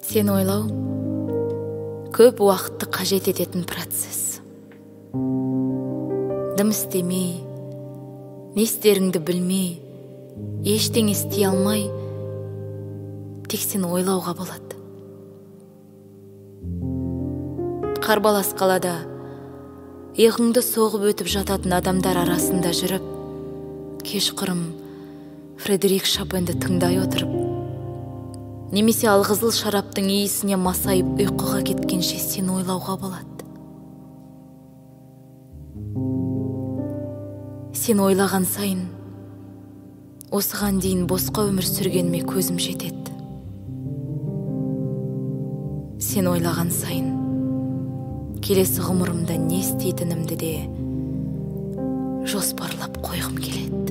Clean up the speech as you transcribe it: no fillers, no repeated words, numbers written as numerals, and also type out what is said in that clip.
Сен ойлау көп уақытты қажет ететін процесс. Дым істемей, не істеріңді білмей, ештеңе істей алмай, тек сен ойлауға болады. Қарбалас қалада иығыңды соғып өтіп жататын адамдар арасында жүріп, кешқұрым Фредерик Шопенді тыңдай отырып, немесе алғызыл шараптың иісіне масайып ұйқыға кеткенше сен ойлауға болады. Сен ойлаған сайын, осыған дейін босқа өмір сүргеніме көзім жетеді. Сен ойлаған сайын, келесі ғұмырымда не істейтінімді де жоспарлап қойғым келеді.